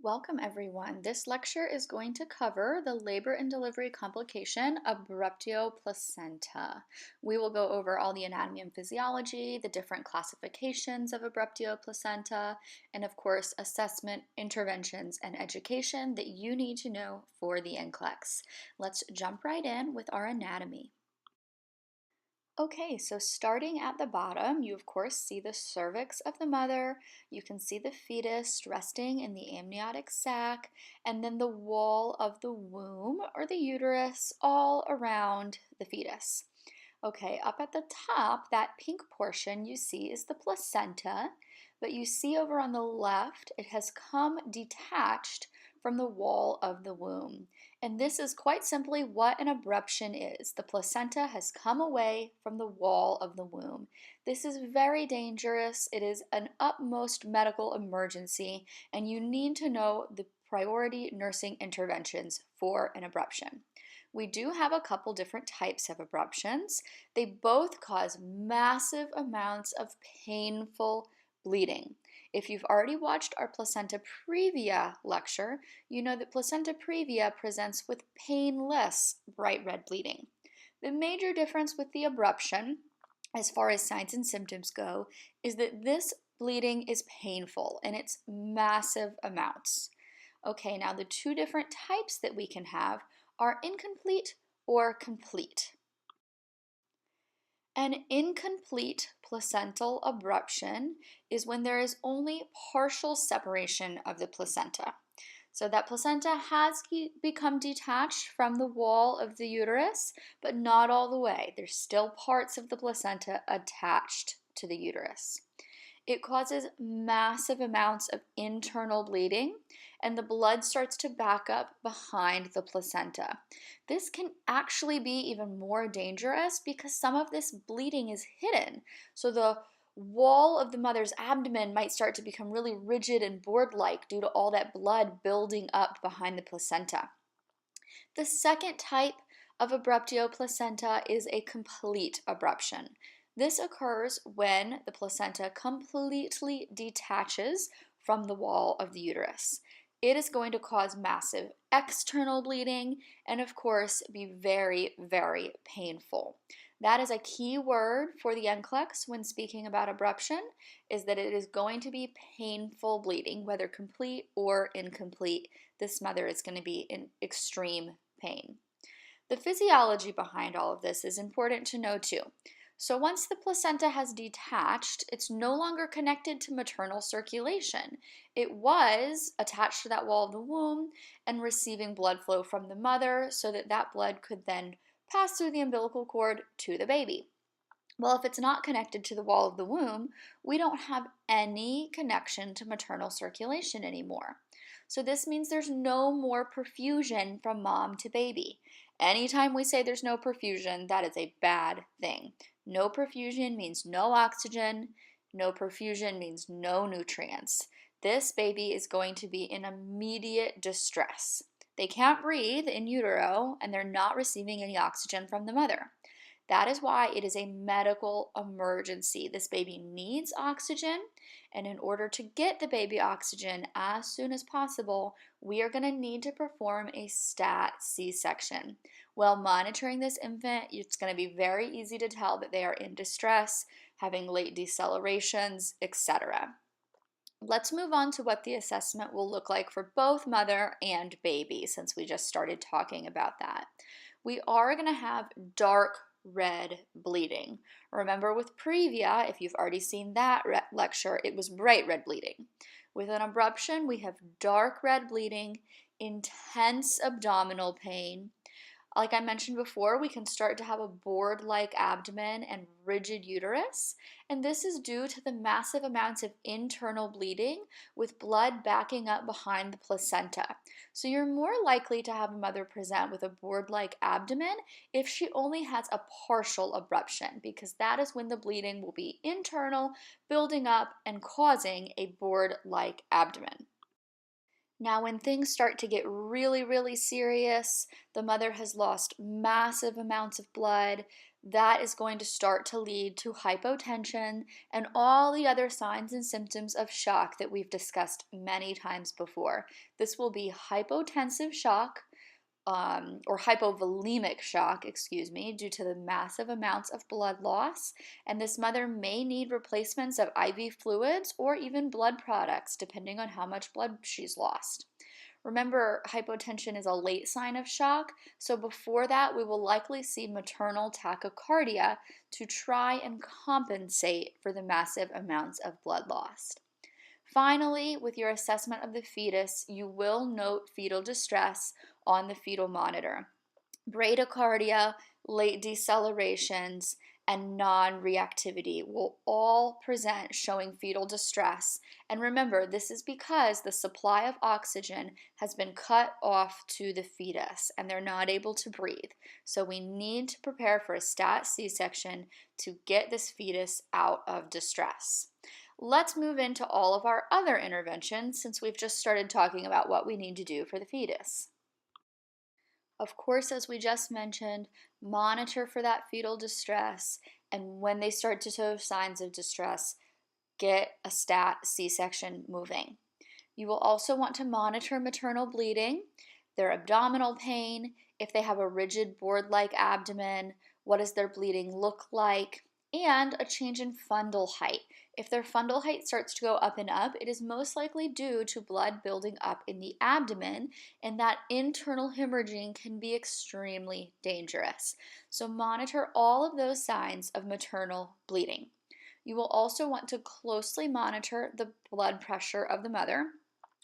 Welcome, everyone. This lecture is going to cover the labor and delivery complication abruptio placenta. We will go over all the anatomy and physiology, the different classifications of abruptio placenta, and of course, assessment, interventions, and education that you need to know for the NCLEX. Let's jump right in with our anatomy. Okay, so starting at the bottom, you of course see the cervix of the mother, you can see the fetus resting in the amniotic sac, and then the wall of the womb or the uterus all around the fetus. Okay, up at the top, that pink portion you see is the placenta, but you see over on the left, it has come detached from the wall of the womb. And this is quite simply what an abruption is. The placenta has come away from the wall of the womb. This is very dangerous. It is an utmost medical emergency, and you need to know the priority nursing interventions for an abruption. We do have a couple different types of abruptions. They both cause massive amounts of painful bleeding. If you've already watched our placenta previa lecture, you know that placenta previa presents with painless bright red bleeding. The major difference with the abruption, as far as signs and symptoms go, is that this bleeding is painful and it's massive amounts. Okay, now the two different types that we can have are incomplete or complete. An incomplete placental abruption is when there is only partial separation of the placenta. So that placenta has become detached from the wall of the uterus, but not all the way. There's still parts of the placenta attached to the uterus. It causes massive amounts of internal bleeding, and the blood starts to back up behind the placenta. This can actually be even more dangerous because some of this bleeding is hidden. So the wall of the mother's abdomen might start to become really rigid and board-like due to all that blood building up behind the placenta. The second type of abruptio placenta is a complete abruption. This occurs when the placenta completely detaches from the wall of the uterus. It is going to cause massive external bleeding and, of course, be very, very painful. That is a key word for the NCLEX when speaking about abruption, is that it is going to be painful bleeding, whether complete or incomplete. This mother is going to be in extreme pain. The physiology behind all of this is important to know too. So once the placenta has detached, it's no longer connected to maternal circulation. It was attached to that wall of the womb and receiving blood flow from the mother so that that blood could then pass through the umbilical cord to the baby. Well, if it's not connected to the wall of the womb, we don't have any connection to maternal circulation anymore. So this means there's no more perfusion from mom to baby. Anytime we say there's no perfusion, that is a bad thing. No perfusion means no oxygen. No perfusion means no nutrients. This baby is going to be in immediate distress. They can't breathe in utero, and they're not receiving any oxygen from the mother. That is why it is a medical emergency. This baby needs oxygen, and in order to get the baby oxygen as soon as possible, we are going to need to perform a stat C-section. While monitoring this infant, it's going to be very easy to tell that they are in distress, having late decelerations, etc. Let's move on to what the assessment will look like for both mother and baby, since we just started talking about that. We are going to have dark red bleeding. Remember with previa, if you've already seen that lecture, it was bright red bleeding. With an abruption, we have dark red bleeding, intense abdominal pain. Like I mentioned before, we can start to have a board-like abdomen and rigid uterus, and this is due to the massive amounts of internal bleeding with blood backing up behind the placenta. So you're more likely to have a mother present with a board-like abdomen if she only has a partial abruption, because that is when the bleeding will be internal, building up, and causing a board-like abdomen. Now, when things start to get really, really serious, the mother has lost massive amounts of blood, that is going to start to lead to hypotension and all the other signs and symptoms of shock that we've discussed many times before. This will be hypotensive shock, or hypovolemic shock, excuse me, due to the massive amounts of blood loss. And this mother may need replacements of IV fluids or even blood products, depending on how much blood she's lost. Remember, hypotension is a late sign of shock, so before that, we will likely see maternal tachycardia to try and compensate for the massive amounts of blood lost. Finally, with your assessment of the fetus, you will note fetal distress on the fetal monitor. Bradycardia, late decelerations, and non-reactivity will all present showing fetal distress. And remember, this is because the supply of oxygen has been cut off to the fetus and they're not able to breathe. So we need to prepare for a stat C-section to get this fetus out of distress. Let's move into all of our other interventions since we've just started talking about what we need to do for the fetus. Of course, as we just mentioned, monitor for that fetal distress, and when they start to show signs of distress, get a stat C-section moving. You will also want to monitor maternal bleeding, their abdominal pain, if they have a rigid board-like abdomen, what does their bleeding look like, and a change in fundal height. If their fundal height starts to go up and up, it is most likely due to blood building up in the abdomen, and that internal hemorrhaging can be extremely dangerous. So monitor all of those signs of maternal bleeding. You will also want to closely monitor the blood pressure of the mother.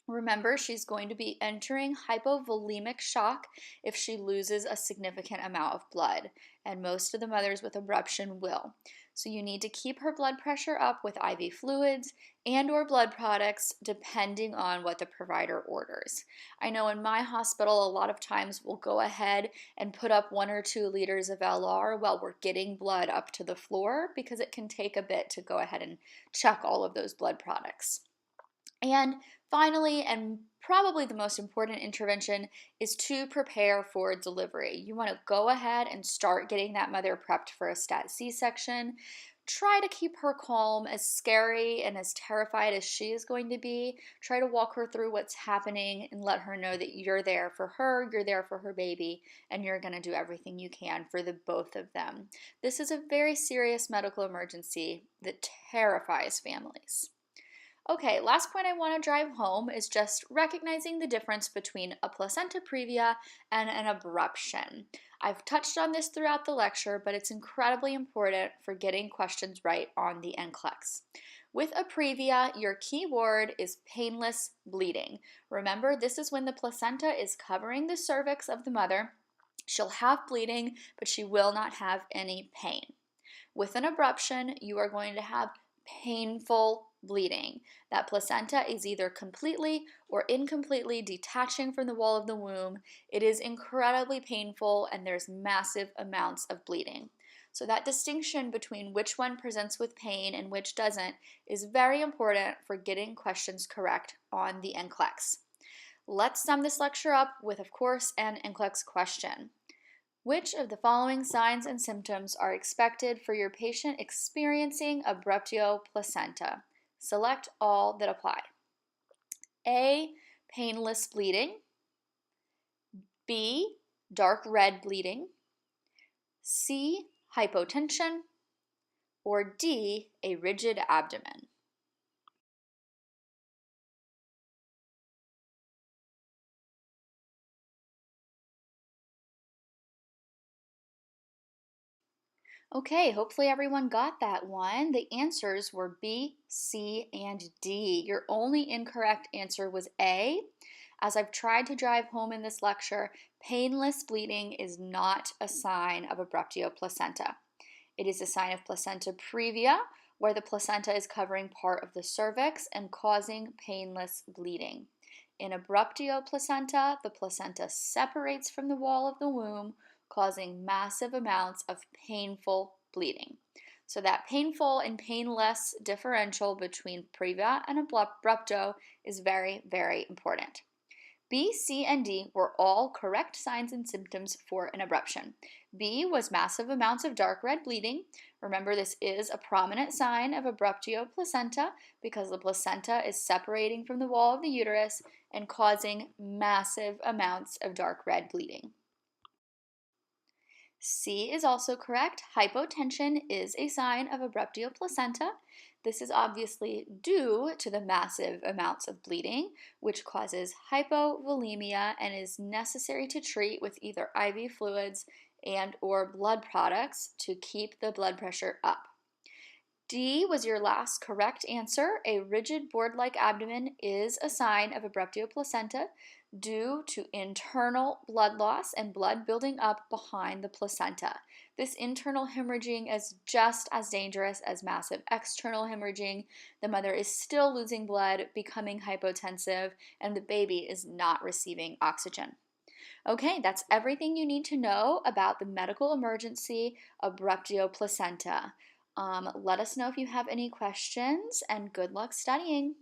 Remember, she's going to be entering hypovolemic shock if she loses a significant amount of blood, and most of the mothers with abruption will. So you need to keep her blood pressure up with IV fluids and or blood products depending on what the provider orders. I know in my hospital a lot of times we'll go ahead and put up 1 or 2 liters of LR while we're getting blood up to the floor because it can take a bit to go ahead and check all of those blood products. And finally, and probably the most important intervention, is to prepare for delivery. You want to go ahead and start getting that mother prepped for a stat C-section. Try to keep her calm, as scary and as terrified as she is going to be. Try to walk her through what's happening and let her know that you're there for her, you're there for her baby, and you're going to do everything you can for the both of them. This is a very serious medical emergency that terrifies families. Okay, last point I want to drive home is just recognizing the difference between a placenta previa and an abruption. I've touched on this throughout the lecture, but it's incredibly important for getting questions right on the NCLEX. With a previa, your key word is painless bleeding. Remember, this is when the placenta is covering the cervix of the mother. She'll have bleeding, but she will not have any pain. With an abruption, you are going to have painful bleeding. That placenta is either completely or incompletely detaching from the wall of the womb. It is incredibly painful and there's massive amounts of bleeding. So that distinction between which one presents with pain and which doesn't is very important for getting questions correct on the NCLEX. Let's sum this lecture up with, of course, an NCLEX question. Which of the following signs and symptoms are expected for your patient experiencing abruptio placenta? Select all that apply. A, painless bleeding. B, dark red bleeding. C, hypotension. Or D, a rigid abdomen. Okay, hopefully everyone got that one. The answers were B, C, and D. Your only incorrect answer was A. As I've tried to drive home in this lecture, painless bleeding is not a sign of abruptio placenta. It is a sign of placenta previa, where the placenta is covering part of the cervix and causing painless bleeding. In abruptio placenta, the placenta separates from the wall of the womb, causing massive amounts of painful bleeding. So that painful and painless differential between previa and abrupto is very, very important. B, C, and D were all correct signs and symptoms for an abruption. B was massive amounts of dark red bleeding. Remember, this is a prominent sign of abruptio placenta because the placenta is separating from the wall of the uterus and causing massive amounts of dark red bleeding. C is also correct. Hypotension is a sign of abruptio placenta. This is obviously due to the massive amounts of bleeding, which causes hypovolemia and is necessary to treat with either IV fluids and or blood products to keep the blood pressure up. D was your last correct answer. A rigid board-like abdomen is a sign of abruptio placenta due to internal blood loss and blood building up behind the placenta. This internal hemorrhaging is just as dangerous as massive external hemorrhaging. The mother is still losing blood, becoming hypotensive, and the baby is not receiving oxygen. Okay, that's everything you need to know about the medical emergency abruptio placenta. Let us know if you have any questions, and good luck studying.